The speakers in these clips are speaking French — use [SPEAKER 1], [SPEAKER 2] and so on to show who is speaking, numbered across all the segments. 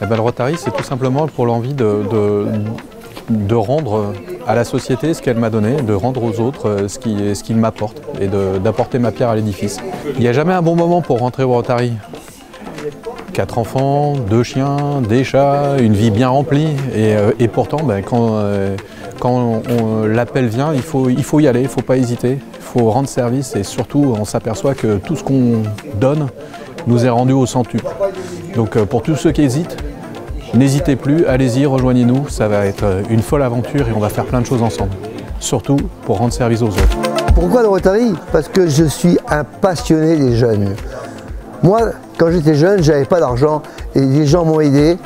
[SPEAKER 1] Le Rotary, c'est tout simplement pour l'envie de rendre à la société ce qu'elle m'a donné, de rendre aux autres ce qu'il m'apporte et d'apporter ma pierre à l'édifice. Il n'y a jamais un bon moment pour rentrer au Rotary. 4 enfants, 2 chiens, des chats, une vie bien remplie. Et pourtant, quand l'appel vient, il faut y aller, il ne faut pas hésiter, il faut rendre service et surtout on s'aperçoit que tout ce qu'on donne nous est rendu au centuple. Donc pour tous ceux qui hésitent, n'hésitez plus, allez-y, rejoignez-nous, ça va être une folle aventure et on va faire plein de choses ensemble. Surtout pour rendre service aux autres.
[SPEAKER 2] Pourquoi le Rotary? Parce que je suis un passionné des jeunes. Moi, quand j'étais jeune, j'avais pas d'argent et les gens m'ont aidé.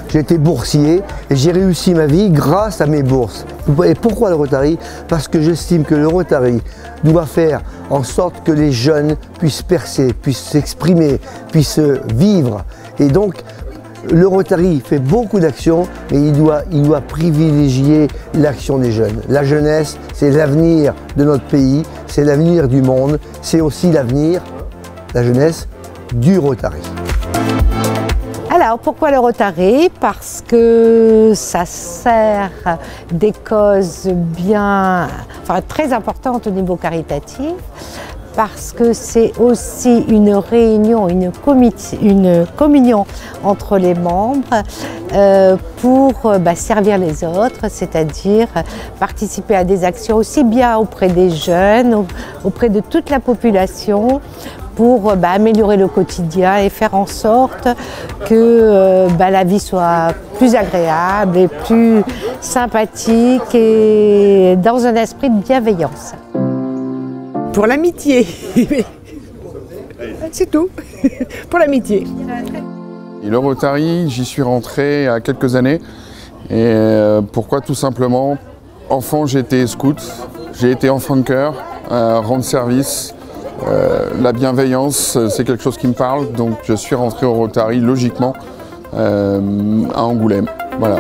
[SPEAKER 2] J'ai été boursier et j'ai réussi ma vie grâce à mes bourses. Et pourquoi le Rotary? Parce que j'estime que le Rotary doit faire en sorte que les jeunes puissent percer, puissent s'exprimer, puissent vivre. Et donc, le Rotary fait beaucoup d'actions, mais il doit privilégier l'action des jeunes. La jeunesse, c'est l'avenir de notre pays, c'est l'avenir du monde, c'est aussi l'avenir, la jeunesse, du Rotary.
[SPEAKER 3] Alors, pourquoi le Rotary? Parce que ça sert des causes très importantes au niveau caritatif, parce que c'est aussi une réunion, une communion entre les membres pour servir les autres, c'est-à-dire participer à des actions aussi bien auprès des jeunes, auprès de toute la population, pour améliorer le quotidien et faire en sorte que la vie soit plus agréable et plus sympathique et dans un esprit de bienveillance.
[SPEAKER 4] Pour l'amitié, c'est tout, pour l'amitié.
[SPEAKER 5] Le Rotary, j'y suis rentré il y a quelques années. Et pourquoi? Tout simplement, enfant j'étais scout, j'ai été enfant de cœur, rendre service. La bienveillance, c'est quelque chose qui me parle, donc je suis rentré au Rotary logiquement à Angoulême. Voilà.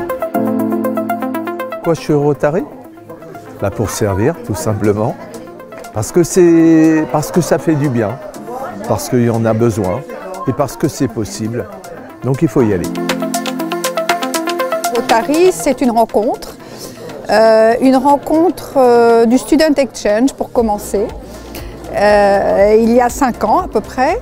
[SPEAKER 6] Pourquoi je suis au Rotary? Pour servir, tout simplement. Parce que ça fait du bien, parce qu'il y en a besoin et parce que c'est possible. Donc il faut y aller.
[SPEAKER 7] Rotary, c'est une rencontre du Student Exchange pour commencer. Il y a 5 ans à peu près,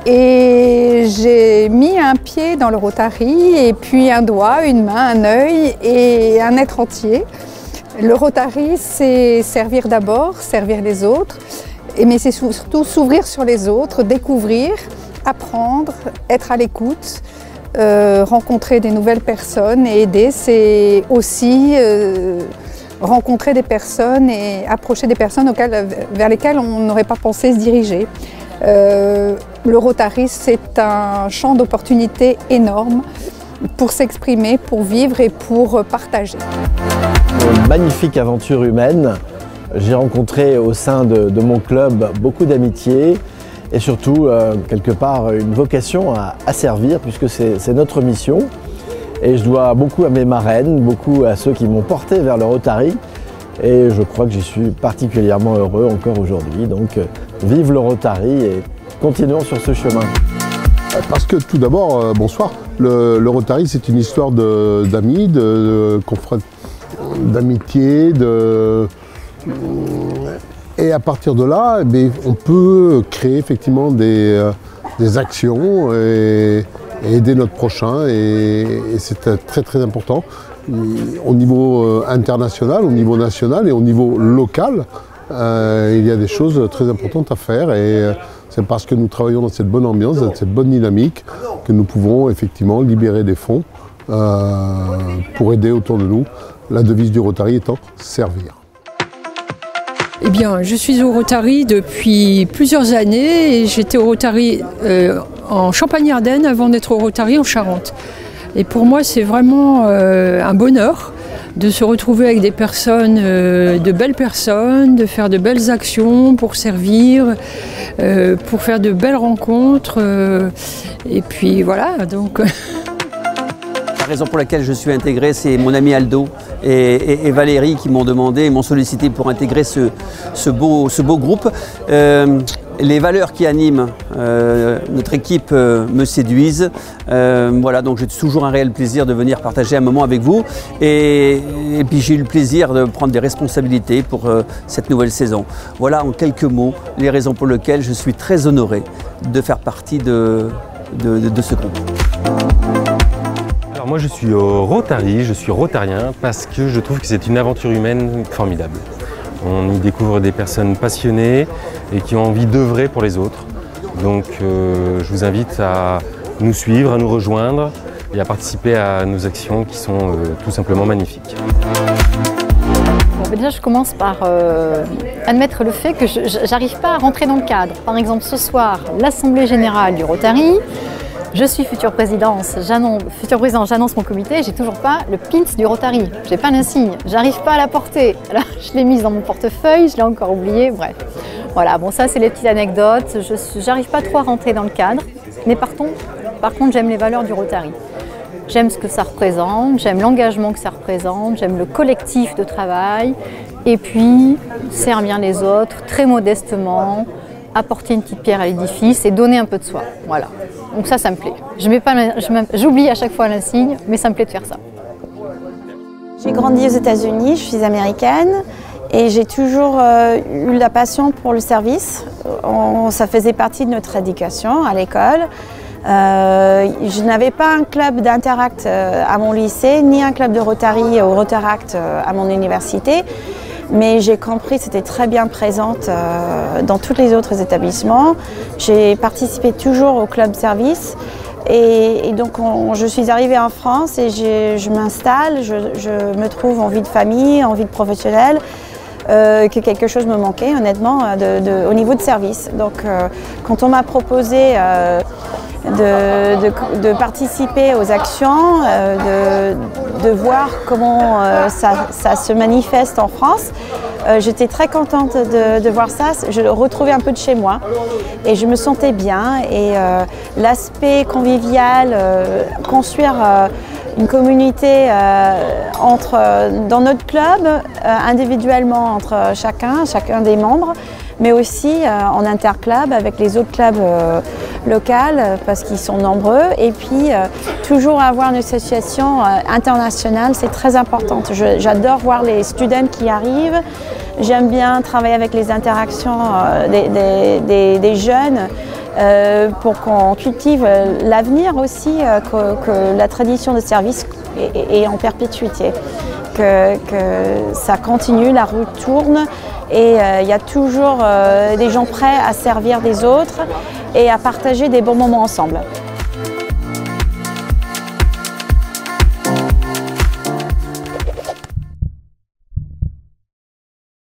[SPEAKER 7] et j'ai mis un pied dans le Rotary et puis un doigt, une main, un œil et un être entier. Le Rotary, c'est servir d'abord, servir les autres, mais c'est surtout s'ouvrir sur les autres, découvrir, apprendre, être à l'écoute, rencontrer des nouvelles personnes et aider. C'est aussi rencontrer des personnes et approcher des personnes vers lesquelles on n'aurait pas pensé se diriger. Le Rotary, c'est un champ d'opportunités énorme pour s'exprimer, pour vivre et pour partager.
[SPEAKER 8] Une magnifique aventure humaine. J'ai rencontré au sein de mon club beaucoup d'amitié et surtout, quelque part, une vocation à servir puisque c'est notre mission. Et je dois beaucoup à mes marraines, beaucoup à ceux qui m'ont porté vers le Rotary. Et je crois que j'y suis particulièrement heureux encore aujourd'hui. Donc vive le Rotary et continuons sur ce chemin.
[SPEAKER 9] Parce que tout d'abord, bonsoir, le Rotary c'est une histoire d'amis, d'amitié, et à partir de là, on peut créer effectivement des actions et aider notre prochain, et c'est très très important au niveau international, au niveau national et au niveau local. Il y a des choses très importantes à faire, et c'est parce que nous travaillons dans cette bonne ambiance, dans cette bonne dynamique, que nous pouvons effectivement libérer des fonds pour aider autour de nous. La devise du Rotary étant servir.
[SPEAKER 10] Eh bien, je suis au Rotary depuis plusieurs années et j'étais au Rotary en Champagne-Ardenne avant d'être au Rotary en Charente. Et pour moi, c'est vraiment un bonheur de se retrouver avec des personnes, de belles personnes, de faire de belles actions pour servir, pour faire de belles rencontres. Et puis voilà, donc...
[SPEAKER 11] La raison pour laquelle je suis intégré, c'est mon ami Aldo et Valérie qui m'ont demandé, m'ont sollicité pour intégrer ce beau groupe. Les valeurs qui animent notre équipe me séduisent. Voilà, donc j'ai toujours un réel plaisir de venir partager un moment avec vous. Et puis j'ai eu le plaisir de prendre des responsabilités pour cette nouvelle saison. Voilà en quelques mots les raisons pour lesquelles je suis très honoré de faire partie de ce groupe.
[SPEAKER 12] Alors moi je suis au Rotary, je suis rotarien parce que je trouve que c'est une aventure humaine formidable. On y découvre des personnes passionnées et qui ont envie d'œuvrer pour les autres. Donc je vous invite à nous suivre, à nous rejoindre et à participer à nos actions qui sont tout simplement magnifiques.
[SPEAKER 13] Bon, déjà, je commence par admettre le fait que je n'arrive pas à rentrer dans le cadre. Par exemple, ce soir, l'Assemblée Générale du Rotary, je suis future présidente, j'annonce mon comité, j'ai toujours pas le pins du Rotary. J'ai pas d'insigne, j'arrive pas à la porter. Alors, je l'ai mise dans mon portefeuille, je l'ai encore oublié, bref. Voilà, bon ça c'est les petites anecdotes, j'arrive pas trop à rentrer dans le cadre, mais par contre j'aime les valeurs du Rotary. J'aime ce que ça représente, j'aime l'engagement que ça représente, j'aime le collectif de travail, et puis servir les autres très modestement, apporter une petite pierre à l'édifice et donner un peu de soi. Voilà. Donc ça me plaît. J'oublie à chaque fois l'insigne, mais ça me plaît de faire ça.
[SPEAKER 14] J'ai grandi aux États-Unis, je suis américaine et j'ai toujours eu la passion pour le service. Ça faisait partie de notre éducation à l'école. Je n'avais pas un club d'Interact à mon lycée, ni un club de Rotary ou Rotaract à mon université. Mais j'ai compris que c'était très bien présente dans tous les autres établissements. J'ai participé toujours au club service et donc je suis arrivée en France et je m'installe, je me trouve en vie de famille, en vie de professionnelle, que quelque chose me manquait honnêtement au niveau de service. Donc quand on m'a proposé de participer aux actions, de voir comment ça se manifeste en France. J'étais très contente de voir ça, je retrouvais un peu de chez moi et je me sentais bien et l'aspect convivial, construire une communauté dans notre club, individuellement entre chacun des membres, mais aussi en interclub avec les autres clubs locaux parce qu'ils sont nombreux et puis toujours avoir une association internationale, c'est très important. J'adore voir les students qui arrivent, j'aime bien travailler avec les interactions des jeunes pour qu'on cultive l'avenir aussi, que la tradition de service est en perpétuité, que ça continue, la roue tourne et il y a toujours des gens prêts à servir des autres et à partager des bons moments ensemble.